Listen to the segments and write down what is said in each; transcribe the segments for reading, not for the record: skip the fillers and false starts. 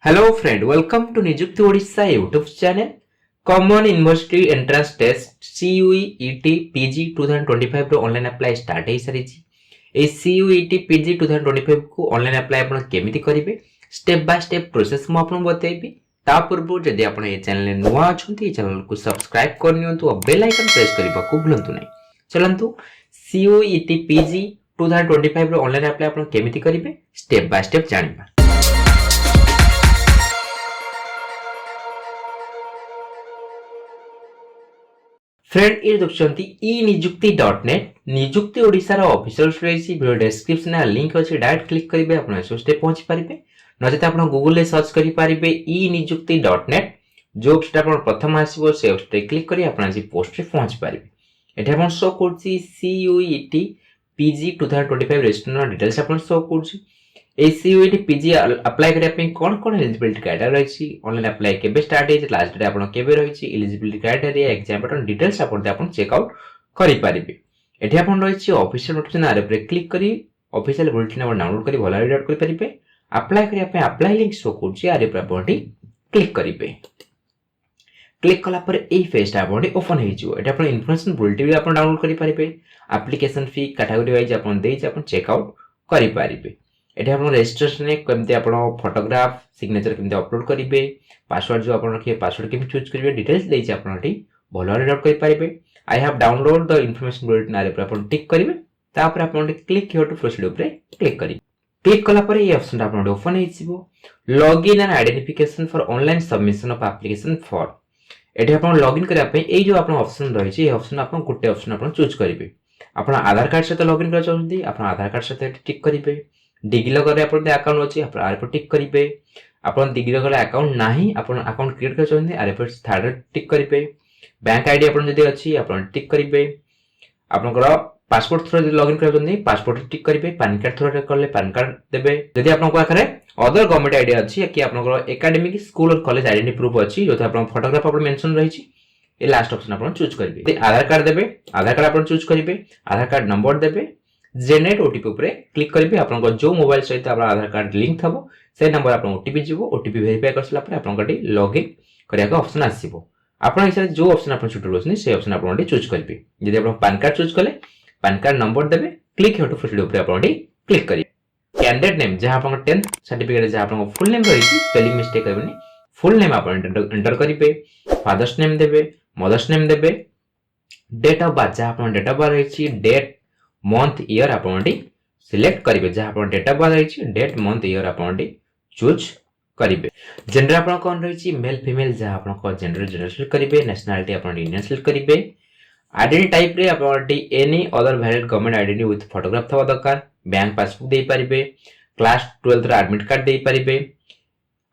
Hello friend, welcome to Nijukti Odisha YouTube channel. Common University Entrance Test CUET PG 2025 row online apply start हे सारी ए CUET PG 2025 को online apply आपण केमिति करिवे step by step process मु आपण बतेबी ता पूर्व जदि आपण ए चैनल नुवा अछंती ए चैनल को सब्सक्राइब करनियंतु और बेल आइकन प्रेस करबा को भूलंतु नै चलंतु CUET PG 2025 रो ऑनलाइन अप्लाई आपण केमिति करिवे स्टेप बाय स्टेप जानिबा। फ्रेंड ये देखुछंती e-nijukti.net निजुक्ति ओडिसा रो ऑफिशियल रहिछि वीडियो डिस्क्रिप्शन में लिंक अछि डायरेक्ट क्लिक करिवे आपण सो स्टेप पहुंच परिबे नजते आपण गूगल ले सर्च करि परिबे e-nijukti.net जो स्टेप आपण प्रथम आसीबो से स्टेप क्लिक करी आपण आसी पोस्ट रे पहुंच परिबे एठा आपण शो करछि CUET PG 2025 रजिस्ट्रेशन डिटेल्स आपण शो करछि CUET PG अप्लाई करिया पे कोन एलिजिबिलिटी क्राइटेरिया रहिछि ऑनलाइन अप्लाई केबे स्टार्ट हे लास्ट डेट आपण केबे रहिछि eligibility criteria exam pattern details आपण चेक आउट करि परिबे एठी आपण रहिछि ऑफिशियल नोटिफिकेशन आरे पर क्लिक करी ऑफिशियल बुलेटिन आपण डाउनलोड करी भला रीड करि परिबे अप्लाई करिया पे अप्लाई लिंक शो करछि आरे पर आपण क्लिक करिबे क्लिक कला पर ए पेज टा आपण ओपन हे जिवो एठी आपण इन्फॉर्मेशन बुलेटिन भी आपण डाउनलोड करि परिबे एप्लीकेशन फी कैटेगरी वाइज आपण देइ आपण चेक आउट करि परिबे एठी आपण रजिस्ट्रेशन ने केमते आपण फोटोग्राफ सिग्नेचर केमते अपलोड करिवे पासवर्ड जो आपण रखिए पासवर्ड केमते चूज करिवे डिटेल्स देइ छै आपण एठी भलो रीड आउट करि परिबे I have download the information bulletin आरे पर आपण टिक करिवे तापर आपण क्लिक हियर टू प्रोसीड ऊपर क्लिक करिवे क्लिक कला पर ये ऑप्शन आपण ओपन हे छिबो login and identification for online submission of application form एठी आपण लॉगिन करिया पे ए जो आपण ऑप्शन रही छै ए ऑप्शन आपण गुटे ऑप्शन आपण चूज करिवे आपण आधार कार्ड से लॉगिन कर चाहते आपण आधार कार्ड से टिक करिवे डिजिलॉकर रे आपण अकाउंट अछि आपण आरे पर टिक करिवे आपण डिजिलॉकर अकाउंट नाही आपण अकाउंट क्रिएट कर चाहते आरे पर थर्ड टिक करिवे बैंक आईडी आपण जदी अछि आपण टिक करिवे आपनकर पासपोर्ट थ्रू जदी लॉगिन कर चाहते पासपोर्ट टिक करिवे पैन कार्ड थ्रू रे करले पैन कार्ड देबे जदी आपन को आखरे अदर गवर्नमेंट आईडी अछि कि आपनकर एकेडमिक स्कूल और कॉलेज आइडेंटिटी प्रूफ अछि जोथा आपण फोटोग्राफ आपण मेंशन रही छि ए लास्ट ऑप्शन आपण चूज करिवे आधार कार्ड देबे आधार कार्ड आपण चूज करिवे आधार कार्ड नंबर देबे जेनेरेट ओटीपी ऊपर क्लिक करिवे आपन जो मोबाइल सहित आपन आधार कार्ड लिंक थबो से नंबर आपन ओटीपी जीवो ओटीपी वेरीफाई करसला पर आपन गटी लॉगिन करिया का ऑप्शन आसीबो आपन हिसाब जो ऑप्शन आपन चूज करबो से ऑप्शन आपन गटी चूज करिवे यदि आपन पैन कार्ड चूज कले पैन कार्ड नंबर देबे क्लिक हियर टू प्रोसीड ऊपर आपन गटी क्लिक करिवे कैंडिडेट नेम जहां आपन 10th सर्टिफिकेट जहां आपन फुल नेम रही स्पेलिंग मिस्टेक करबनी फुल नेम आपन एंटर करिवे फादर्स नेम देबे मदर्स नेम देबे डेट ऑफ बर्थ जहां आपन डेट ऑफ बर्थ रही डेट मंथ ईयर आपण सिलेक्ट करिवे जहां आपण डेट ऑफ बर्थ रही डेट मंथ ईयर आपण चूज करिवे जेंडर आपण कोन रही मेल फीमेल जहां आपण को जेंडर सिलेक्ट करिवे नेशनलिटी आपण इंडियन सिलेक्ट करिवे आइडेंटिटी टाइप रे आपण any other valid government identity with photograph थवा दरकार बैंक पासबुक देई परिवे क्लास 12th रा एडमिट कार्ड देई परिवे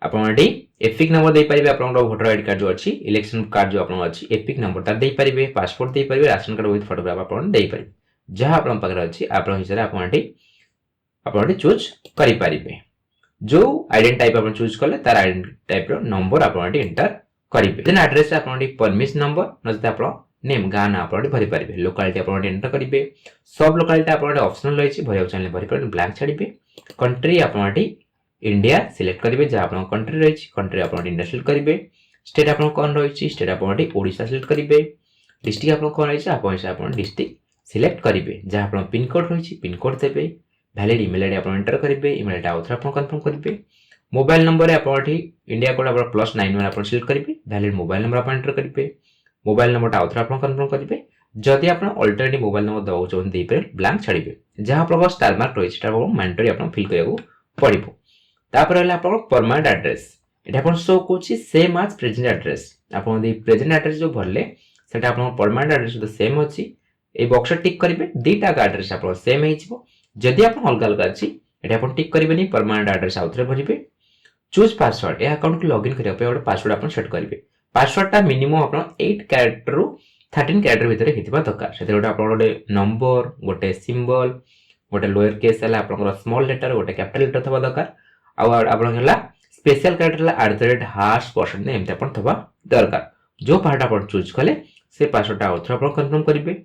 आपण एपिक नंबर देई परिवे आपण वोटर आईडी कार्ड जो अछि इलेक्शन कार्ड जो आपण अछि एपिक नंबर ता देई परिवे पासपोर्ट देई परिवे राशन कार्ड विथ फोटोग्राफ आपण देई परिवे जहां आपण पाकर अछि आपण हिसाब आपण चूज करि परिबे जो आइडेंटिटी टाइप आपण चूज करले तार आइडेंटिटी टाइप रो नंबर आपण एंटर करिवे देन एड्रेस आपण परमिशन नंबर नजते आपण नेम गां ना आपण भरि परिबे लोकालिटी आपण एंटर करिवे सब लोकालिटी आपण ऑप्शनल रहिछि भरिया चैनल भरि पर ब्लैंक छाडिबे कंट्री आपण इंडिया सिलेक्ट करिवे जहां आपण कंट्री रहिछि कंट्री आपण इंडिया सिलेक्ट करिवे स्टेट आपण कोन रहिछि स्टेट आपण ओडिसा सिलेक्ट करिवे डिस्ट्रिक्ट आपण कोन रहिछि आपण डिस्ट्रिक्ट सिलेक्ट करिवे जहां आपण पिन कोड रहिछि पिन कोड देबे वैलिड ईमेल आईडी आपण एंटर करिवे ईमेल आईडी आउथरा आपण कंफर्म करिवे मोबाइल नंबर आपण इंडिया कोड आपण +91 आपण सिलेक्ट करिवे वैलिड मोबाइल नंबर आपण एंटर करिवे मोबाइल नंबर आउथरा आपण कंफर्म करिवे जदि आपण अल्टरनेटिव मोबाइल नंबर दउ चोन देई पर ब्लैंक छाडिवे जहां आपण स्टार मार्क रहिछि ता आपण मैंडेटरी आपण फिल करियो पड़िबो तापर हला आपण परमानेंट एड्रेस एटा आपण शो कोछि सेम एज प्रेजेंट एड्रेस आपण दे प्रेजेंट एड्रेस जो भरले सेटा आपण परमानेंट एड्रेस तो सेम अछि ए बॉक्स टिक करिवे दीटा एड्रेस आपण सेम हे छिबो जदि आपण अलग अलग अछि एटा आपण टिक करिवेनी परमानेंट एड्रेस आउथरे भरिवे चूज पासवर्ड ए अकाउंट को लॉगिन करिया पे एउटा पासवर्ड आपण सेट करिवे पासवर्ड टा मिनिमम आपण 8 कैरेक्टर रु 13 कैरेक्टर भीतर हितबा दरकार सेते एउटा आपण गोटे नंबर गोटे सिंबल गोटे लोअर केस हला आपण स्मॉल लेटर गोटे कैपिटल लेटर थबा दरकार आ आपण हला स्पेशल कैरेक्टर हला #% ने एमते आपण थबा दरकार जो पार्ट आपण चूज कले से पासवर्ड टा आउथरे आपण कंफर्म करिवे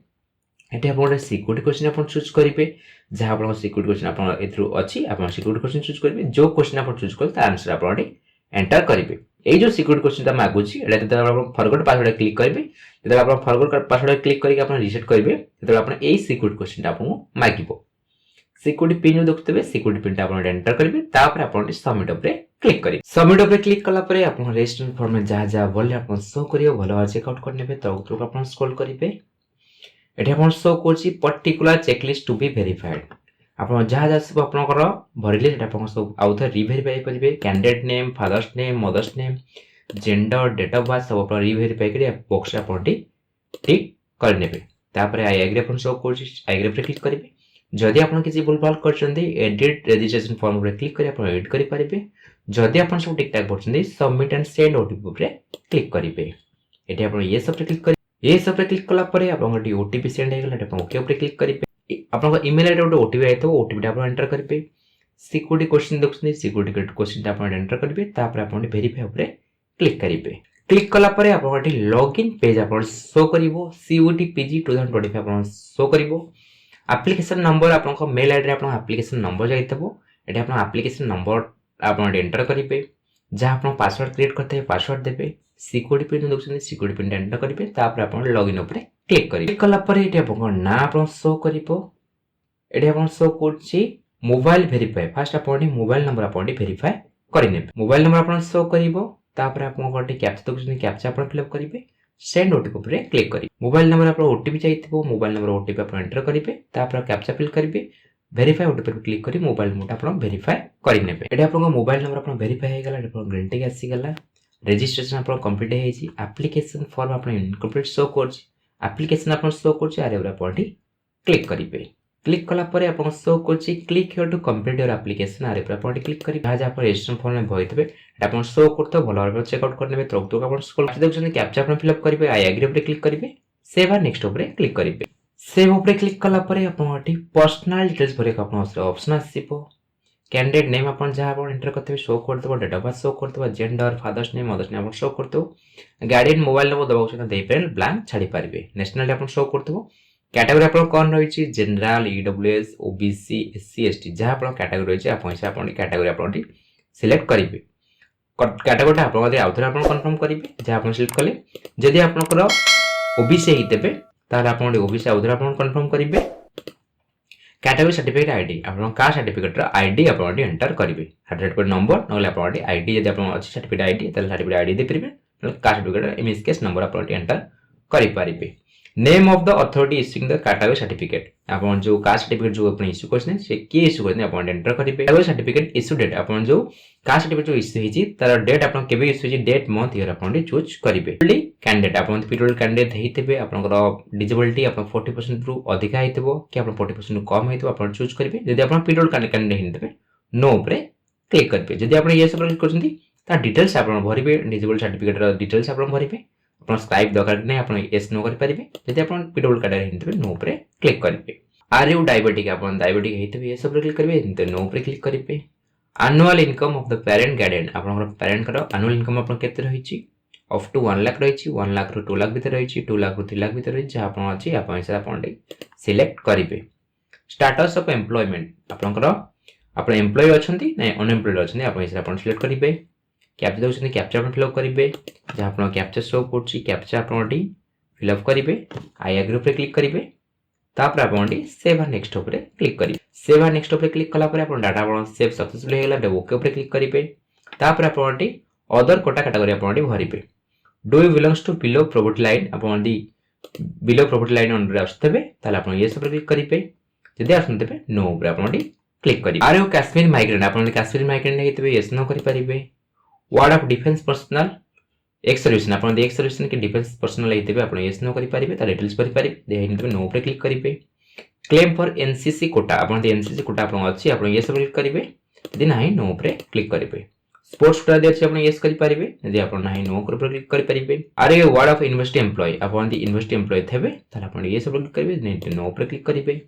एठी आपण सिक्योरिटी क्वेश्चन आपण चूज करिवे जहां आपण सिक्योरिटी क्वेश्चन आपण एथ्रु अछि आपण सिक्योरिटी क्वेश्चन चूज करिवे जो क्वेश्चन आपण चूज करले ता आंसर आपण एंटर करेंगे। ये जो सिक्योरिटी क्वेश्चन मागुची एटा जब आप फॉरगॉट पासवर्ड क्लिक करेंगे, जब आप फॉरगॉट पासवर्ड क्लिक करके आप रिसेट करेंगे, तब आप यही सिक्योरिटी क्वेश्चन आपको मागिबो। सिक्योरिटी पिन जो देखुते सिक्योरिटी पिन आप एंटर करेंगे, तापर आप सबमिट उपरे क्लिक करेंगे। सबमिट उपरे क्लिक कला परे आप रजिस्ट्रेशन फॉर्म में जहाँ जहाँ बोले आप शो करियो भलो भाव चेकआउट करने तक आप स्क्रॉल करेंगे। एठी आप शो करछि particular checklist to be verified. आप जहाँ जहाँ सब आपनकर भरिले सेटा आप सब आउ थे रिवेरीफाई करेंगे। Candidate name, father's name, mother's name, gender, date of birth सब आप रिवेरीफाई करी बॉक्स आप टिक कर नेबे। तापर आई एग्री आप शो करछि, आई एग्री पे क्लिक करेंगे। जदि आप किसी भूलभाल कर एडिट रजिस्ट्रेशन फॉर्म पर क्लिक कर एडिट करेंगे। जदि आप सब ठीक ठाक कर सबमिट एंड सेंड ओटीपी पर क्लिक करेंगे। ये आप ये सब क्लिक कर ये सब क्लिक कला परे आप ओटीपी सेंड हो ओके ऊपर क्लिक करेंगे। आप ईमेल आईडी गोटे ओटीपी आए ओटीपी आप एंटर करेंगे। सिक्योरिटी क्वेश्चन देखते सिक्योरिटी क्वेश्चन आप एंटर करेंगे। तापर आप वेरीफाई ऊपर क्लिक करेंगे। क्लिक कला परे आप लॉगिन पेज आप शो कर CUET-PG 2025 आप शो कर। एप्लिकेशन नंबर आप मेल आईडी आप एप्लिकेशन नंबर जाइए। ये आप एप्लिकेशन नंबर आप एंटर करेंगे। जहाँ आप पासवर्ड क्रिएट करते हैं पासवर्ड देवे। सिक्योरिटी पिन देखते सिक्योरिटी पिन एंटर करेंगे। तापर आप लॉगिन उपर क्लिक करेंगे। क्लिक कला परे ये आप ना आप शो कर शो कर मोबाइल वेरीफाई। फास्ट आप मोबाइल नंबर आप वेरीफाई करेंगे। मोबाइल नंबर आप शो कर आप कैप्चा देखते कैप्चा आप फिलअप करेंगे। सेंड ओटीपी पर क्लिक करेंगे। मोबाइल नंबर आप ओटीपी चाहिए मोबाइल नंबर ओटीपी आप एंटर करेंगे। तापर कैप्चा फिल करेंगे। वेरीफाई ओटीपी पर क्लिक करी मोबाइल नंबर आप वेरीफाई करेंगे। ये आप मोबाइल नंबर आप वेरीफाई हो ग्रीन टिक आसीगला। रजिस्ट्रेशन आप कंप्लीट है। एप्लिकेशन फॉर्म आप इनकम्प्लीट शो कर एप्लिकेशन आप शो कर क्लिक करेंगे। क्लिक कला परे आप शो कर click here to complete your application आरे पर आप क्लिक करेंगे। जहाँ जहाँ रजिस्ट्रेशन फॉर्म में भय थे आप शो करते भल भाव चेकआउट करने तुरंत आप स्क्रॉल देखते कैप्चा आप फिलअप करेंगे। आई एग्री पर क्लिक करेंगे। सेव और नेक्स्ट उपर क्लिक करेंगे। सेव उपर क्लिक कला परे आप पर्सनल डिटेल्स भरे ऑप्शन आसो। कैंडिडेट नेम आप जहाँ एंटर करते शो करते डेट ऑफ बर्थ शो करते gender, father's name, mother's name आप शो करते। गार्डियन मोबाइल नंबर दबाई ब्लांक छाड़ी पारे। नेशनल आप शो करते। कैटेगरी आप कौन रही general, EWS, OBC, SC, ST जहाँ आप कैटेगरी रही है कैटेगरी आप सिलेक्ट करेंगे। कैटेगरी आप आउ थे कन्फर्म करेंगे जहाँ आप सिलेक्ट कले। जदि आपंकर OBC होते तार आप OBC आउ थे कन्फर्म करेंगे। कैटेगरी सर्टिफिकेट आईडी आप कास्ट सर्टिफिकेट आईडी आप एंटर करेंगे। सर्टिफिकेट नंबर ना आप आईडी जब अच्छी सर्टिफिकेट आईडी सर्टिफिकेट आईडी दे पारे। Caste certificate in this case number आप एंटर करेंगे। Name of the authority issuing the category certificate आप जो कास्ट सर्टिफिकेट जो अपने इश्यू करछन से के इश्यू करछन आप एंटर करेंगे। कैटेगरी सर्टिफिकेट इश्यू डेट आप जो कास्ट सर्टिफिकेट जो इश्यू हिची तार डेट आप केबे इश्यू हिची डेट मंथ ईयर आप चूज करेंगे। कैंडिडेट आप पीडब्ल्यूडी कैंडिडेट हेइतेबे आपनकर डिसेबिलिटी आप 40% रु अधिक हेइतेबो कि आप 40% रु कम हेइतेबो आप चूज करेंगे। जदि आप पीडब्ल्यूडी कैंडिडेट हेइतेबे नो ऊपर क्लिक करेंगे। जदि आप ये सब क्लिक करछन ता डिटेल्स आप भरिबे। डिसेबल सर्टिफिकेट रा डिटेल्स आप भरिबे। आप स्क्राइब दरकार नहीं आप एस नो करेंगे। जब आप पीडब्ल्यूडी कैंडिडेट हेइतेबे नो ऊपर क्लिक करेंगे। आर यू डायबिटिक आप डायबिटिक हेइतेबे ये सब क्लिक करेंगे। नो ऊपर क्लिक करेंगे। Annual income of the parent guardian आप पेरेंट एनुअल इनकम आप केते रही अप टू 1 लाख रही 1 लाख रु 2 लाख भीतर रही 2 लाख रु 3 लाख भीतर रही जहाँ आप अच्छी आप सिलेक्ट करेंगे। स्टाटस ऑफ एम्प्लॉयमेंट आप एम्प्लॉय अच्छा ना अनएम्प्लॉयड अच्छा आप सिलेक्ट करेंगे। कैप्चा देखते कैप्चा आप फिलअप करेंगे। जहाँ आप कैप्चा शो कर कैप्चा आप फिलअप करेंगे। आई एग्री पर क्लिक करेंगे। तापर आप सेव और नेक्स्ट उपर क्लिक करेंगे। सेव और नेक्स्ट उपर क्लिक कला डाटा आप सेव सक्सेसफुल होगा ओके उपर क्लिक करेंगे। तापर आप अदर कोटा कैटेगरी आप भरेंगे। Do you belongs to below property line आप बिलो प्रॉपर्टी लाइन अंडर आसुथे आप ये सब क्लिक करेंगे। जदि आसुथे नो उपर आप क्लिक करेंगे। आर यू काश्मीर माइग्रेंट आप काश्मीर माइग्रेंट होते येस नो करेंगे। Ward of defence personnel ex serviceman आप एक्स सर्विसन के डिफेंस पर्सनल होते आप येस नो करेंगे। डिटेल्स भरपारे नो उपर क्लिक करेंगे। क्लेम फॉर NCC कोटा आप NCC कोटा आप अच्छी आप ये सब क्लिक करेंगे। यदि ना नो उपर क्लिक करेंगे। स्पोर्ट्स कोटा यदि अच्छी आप येस करेंगे। यदि आप ना नो उपर क्लिक करेंगे। आर ये वार्ड ऑफ यूनिवर्सिटी एम्प्लॉय आप यूनिवर्सिटी एम्प्लॉय थे आप ये सब क्लिक करेंगे। नो उपर क्लिक करेंगे।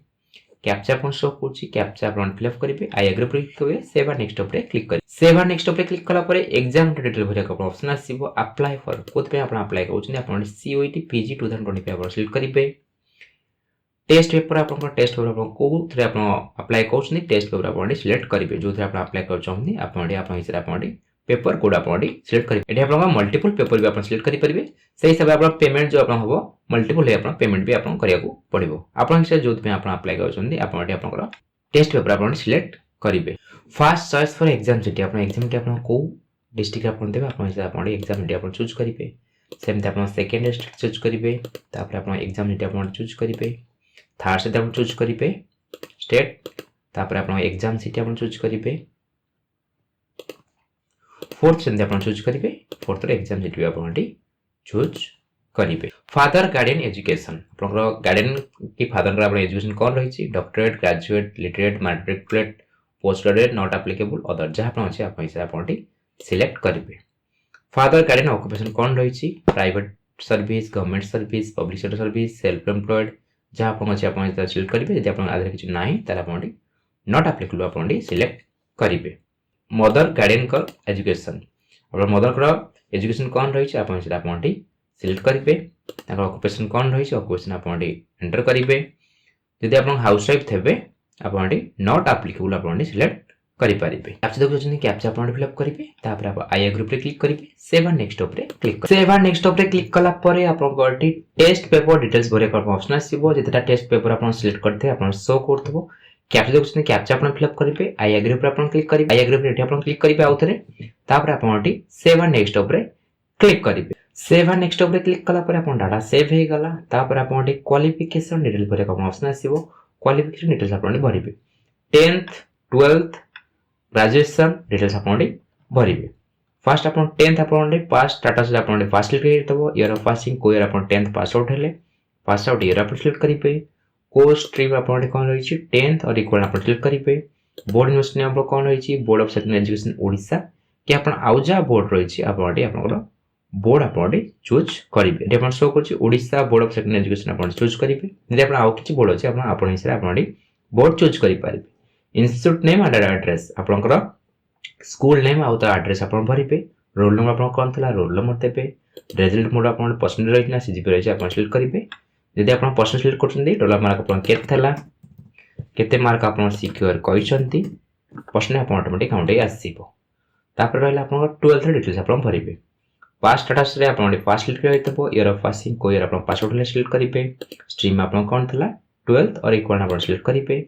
कैप्चा आप शो कर कैप्चा आप फिलअप करेंगे। आई एग्री पर क्लिक करेंगे। सेव और नेक्स्ट उपर क्लिक करेंगे। सेव और नेक्स्ट उपर क्लिक कला परे एग्जाम डिटेल भरिया ऑप्शन आसीबो। अप्लाई फॉर कोथि आप अप्लाई करछन आप CUET-PG 2025 आप सिलेक्ट करेंगे। टेस्ट पेपर आप टेस्ट पेपर आप कोथि आप अप्लाई करछन टेस्ट पेपर आप सिलेक्ट करेंगे। जो आप अप्लाई कर चाहते आप हिसाब आप पेपर कोड आप सिलेक्ट करेंगे। ये आप मल्टीपल पेपर भी आप सिलेक्ट करेंगे से हिसाब से आप पेमेंट जो आप हम मल्टीपल है पेमेंट भी आप पड़ो आप जो आप अप्लाई कर टेस्ट पेपर आप सिलेक्ट करेंगे। Fast choice for exam city आप एग्जाम आप कौ डिस्ट्रिक्ट आप देते आप एग्जाम सिटी आप चूज करेंगे सेमती आप सेकेंड डिस्ट्रिक्ट चूज करेंगे आप एग्जाम सिटी आप चूज करेंगे। थर्ड सिटी आप चूज करेंगे स्टेट तापर आप एग्जाम सिटी आप चूज करेंगे। फोर्थ सेमती आप चूज करेंगे फोर्थ एग्जाम सिटी भी आप चूज करेंगे। फादर गार्डियन एजुकेशन आप गार्डियन की फादर का एजुकेशन कौन रही doctorate graduate literate matriculate post graduate not applicable other जहाँ अच्छे आप सिलेक्ट करेंगे। फादर गार्डियन ऑक्युपेशन कौन रही private service government service public sector service self employed जहाँ आप अच्छे आप सिलेक्ट करेंगे। यदि आधार किसी ना आप नॉट एप्लिकेबल आप सिलेक्ट करेंगे। मदर गार्डियन का एजुकेशन आप मदर का एजुकेशन कौन रही आप सिलेक्ट करेंगे। ऑक्युपेशन कौन रही ऑक्युपेशन आप एंटर करेंगे। यदि आप हाउस वाइफ थे आप नॉट एप्लिकेबल आप सिलेक्ट करेंगे। कैप्चा देखुं कैप्चा आप फिलअप करेंगे आप आई ग्रुप रे क्लिक करेंगे save and next option click save and next option click कला परे आपको टेस्ट पेपर डिटेल्स भरे ऑप्शन आसीबो जेतेटा टेस्ट पेपर आप सिलेक्ट करते आप शो करथबो। कैप्चा देखुं कैप्चा आप फिलअप करेंगे आई ग्रुप रे आप क्लिक करेंगे आई ग्रुप रे आप क्लिक करेंगे आउ थे तापर आप save and next option click करेंगे। Save and next option click कला परे आपन डाटा सेव हे गला तापर आपन क्वालिफिकेशन डिटेल भरे ऑप्शन आसीबो क्वालिफिकेशन डिटेल्स आपन भरिबे 10th 12th ग्रेजुएशन डिटेल्स आप भरेंगे। फास्ट आप 10th आप पास स्टाटस आप पास सिलेक्ट कर इयर ऑफ पासिंग को ईयर आप 10th पास आउट हेले पास आउट ईयर आप सिलेक्ट करेंगे। कोर्स स्ट्रीम आप कौन रही 10th और इक्वल आप सिलेक्ट करेंगे। बोर्ड यूनिवर्सिटी आप कौन रही board of secondary Education Odisha कि आप आउ जहाँ बोर्ड रही आप बोर्ड आप चूज करेंगे। आप शो कर Odisha board of secondary Education आप चूज करेंगे। यदि आउ कि बोर्ड अच्छे आप बोर्ड चूज करेंगे। इंस्टीट्यूट नेम एंड एड्रेस आपनकर स्कूल नेम आउ तो एड्रेस आप भरेंगे। रोल नंबर आप कौन था रोल नंबर देते रिजल्ट मोड आप परसेंटेज रही सीजीपी रही आप सिलेक्ट करेंगे। यदि आप परसेंटेज सिलेक्ट कर टोटल मार्क आप केते मार्क आप सिक्योर कहते परसेंटेज आप ऑटोमेटिक काउंट आसो। तापर रहा आप 12th डिटेल्स आप भरेंगे। पास स्टाटस रे आप पास सिलेक्ट कर ईयर ऑफ पासिंग को ईयर आप पास आउट सिलेक्ट करेंगे। स्ट्रीम आप कौन था 12th और इक्वल आप सिलेक्ट करेंगे।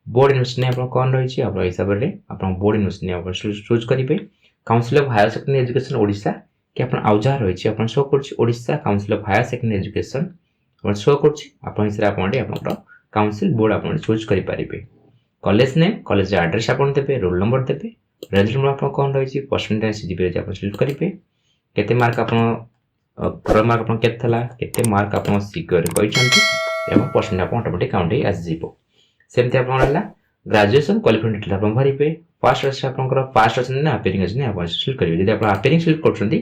बोर्ड यूनिवर्सिटी आप कौन रही आप हिसाब से आप बोर्ड यूनिवर्सिटी आप चूज करेंगे। Council of Higher Secondary Education Odisha कि आप आउ जहाँ रही आप शो कर Council of Higher Secondary Education आप शो कर काउंसिल बोर्ड आप चूज करेंगे। कॉलेज नेम कॉलेज एड्रेस आप देते रोल नंबर देते रिजल्ट मोड आप कौन रही परसेंटेज सीजीपी आप सिलेक्ट करेंगे। केते मार्क आप टोटल मार्क आप केते मार्क आप सिक्योर कहते परसेंटेज आप ऑटोमेटिक काउंट आसो। सेमती आप ग्रेजुएशन क्वालिफिकेशन डिटेल आप भरेंगे। फास्ट आप पास अच्छे ना अपेयरिंग अच्छे आप सिलेक्ट करेंगे। जब आप अपेयरिंग सिलेक्ट कर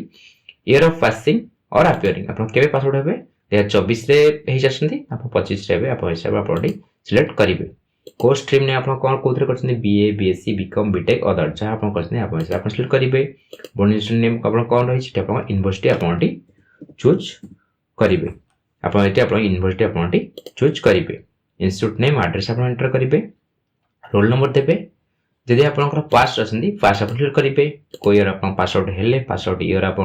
ईयर ऑफ पासिंग और अपेयरिंग आप केवे पास आउट हे 2024 आप 25 आप हिसाब आप सिलेक्ट करेंगे। कोर्स स्ट्रीम ने आप कौन कौन कर BA BSc BCom BTech other जहाँ आप आप सिलेक्ट करेंगे। बोर्ड यूनिवर्सिटी नेम आप कौन रही यूनिवर्सिटी आप चूज करेंगे। आप यूनिवर्सिटी आप चूज करेंगे। इंस्टीट्यूट नेम एड्रेस आप एंटर करेंगे। रोल नंबर देते जदि आप पास अच्छे पास आप सिलेक्ट करेंगे। को ईयर आप पास आउट हेले पास आउट ईयर आप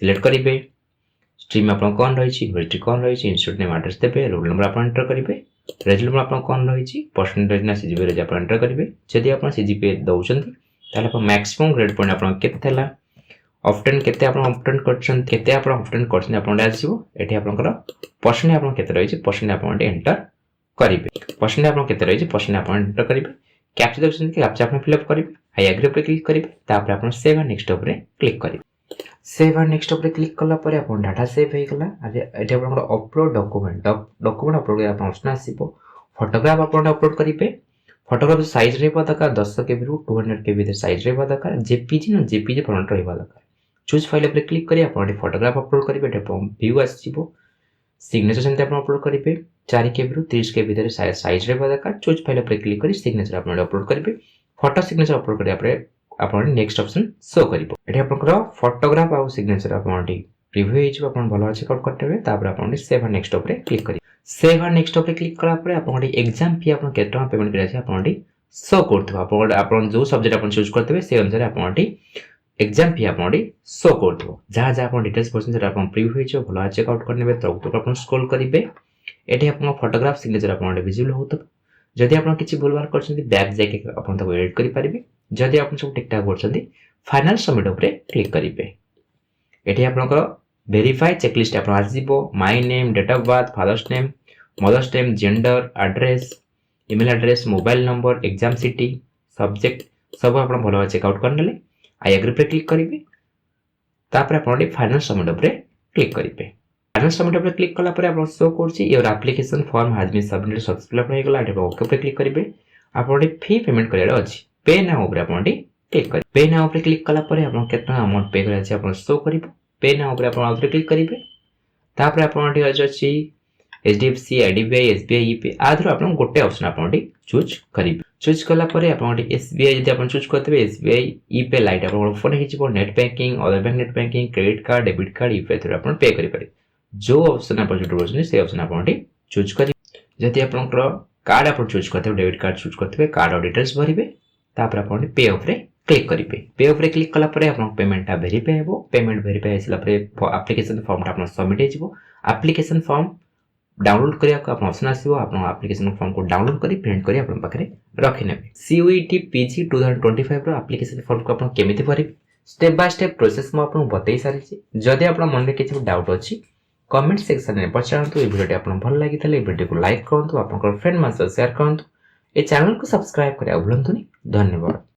सिलेक्ट करेंगे। स्ट्रीम आप कौन रही यूनिवर्सिटी कौन रही इंस्टीट्यूट नेम एड्रेस देते रोल नंबर आप एंटर करेंगे। रिजल्ट नंबर आप कौन रही परसेंटेज ना सीजीपी रही आप एंटर करेंगे। जदि आप सीजीपी दौरान आप मैक्सिमम ग्रेड पॉइंट आप केते ऑप्टेन केते आप ऑप्टेन करते आप ऑप्टेन करते आप आसो। ये आप परसेंटेज आप केते रही परसेंटेज आप एंटर करेंगे। परसेंटेज आप केते रही परसेंटेज आप एंटर करेंगे। कैप्चा देखुं कैप्चा आप फिलअप करेंगे आई एग्री पे क्लिक करेंगे तापर आप save and next option click करेंगे। Save and next option click कला परे आप डाटा सेव हो गला। ये आप अपलोड डॉक्यूमेंट डॉक्यूमेंट अपलोड आप ऑप्शन आसीबो। फोटोग्राफ आप अपलोड करेंगे। फोटोग्राफ साइज रहा दरकार 10 KB रू 200 KB साइज रहा दरकार जेपीजी ना जेपीजी फॉर्मेट रहा दरकार। चूज फाइल पर क्लिक करेंगे आप फोटोग्राफ अपलोड करेंगे व्यू आसो। सिग्नेचर सेमती आप अपलोड करेंगे 4 KB रू 30 KB साइज रहा दरकार। चूज फाइल पर क्लिक कर सिग्नेचर आप अपलोड करेंगे। फोटो सिग्नेचर अपलोड करेंगे आप नेक्स्ट ऑप्शन शो कर फोटोग्राफ आउ सिग्नेचर आप रिव्यू आप भल अच्छे कट करते आप save and next option click करेंगे। Save and next option click कला आप एग्जाम फी आप केते पेमेंट कर शो कर जो सब्जेक्ट आप चूज करते से अनुसार आप एग्जाम फी आप शो कर जहाँ जहाँ आप डिटेल्स पड़ते आप प्रिव्यू हो भल चेकआउट करेंगे तक तक आप स्क्रॉल करेंगे ये आप फोटोग्राफ सिग्नेचर आप विजिबल होता जदि आप किसी भूलभाल कर बैक जाके आप एडिट करेंगे जदि आप सब ठीक ठाक कर फाइनल सबमिट उपर क्लिक करेंगे ये आप वेरीफाई चेकलिस्ट आप आसो my name date of birth father's name mother's name gender address email address mobile number exam city subject सब आप भल चेकआउट करने आई एग्री पे क्लिक करेंगे तापर आप फाइनल सबमिट उपर क्लिक करेंगे फाइनल सबमिट उपर क्लिक कला आप शो कर application form has been submitted successful होगा ओके पे क्लिक करेंगे आप फी पेमेंट करार अच्छी पे नाउ उपर आप क्लिक करेंगे पे नाउ उपर क्लिक कला केतना अमाउंट पे करार शो कर पे नाउ उपर आप क्लिक करेंगे तापर आप अच्छी एचडीएफसी आईडीबीआई एसबीआई ईपे आधर आप गोटे ऑप्शन आप चूज करेंगे चूज कला एसबीआई जब आप चूज करते एसबीआई ईपे लाइट आप ओपन हो net banking other bank net banking credit card debit card UPI through आप पे करेंगे जो ऑप्शन आप चूज से ऑप्शन आप चूज करेंगे जदि आप कार्ड आप चूज करते डेबिट कार्ड चूज करते कार्ड डिटेल्स भरेंगे तापर आप पे उपर क्लिक करेंगे पे उपर क्लिक कला आप पेमेंट वेरीफाई हो पेमेंट वेरीफाई एप्लिकेशन फॉर्म आप सबमिट हो एप्लिकेशन फॉर्म डाउनलोड करने को ऑप्शन आसो आप एप्लिकेशन फॉर्म को डाउनलोड कर प्रिंट कर पाखे रखिने सीयूईटी पीजी 2025 एप्लिकेशन फॉर्म को आप केमी भरे स्टेप बाय स्टेप प्रोसेस मुझे बतई सारी जदि आप मन में किसी डाउट अच्छी कमेंट सेक्शन में पचारतु ये वीडियो आप भल लगी वीडियो को लाइक करूँ आप फ्रेंड मान शेयर करूँ ये चैनल को सब्सक्राइब करा भूलु धन्यवाद।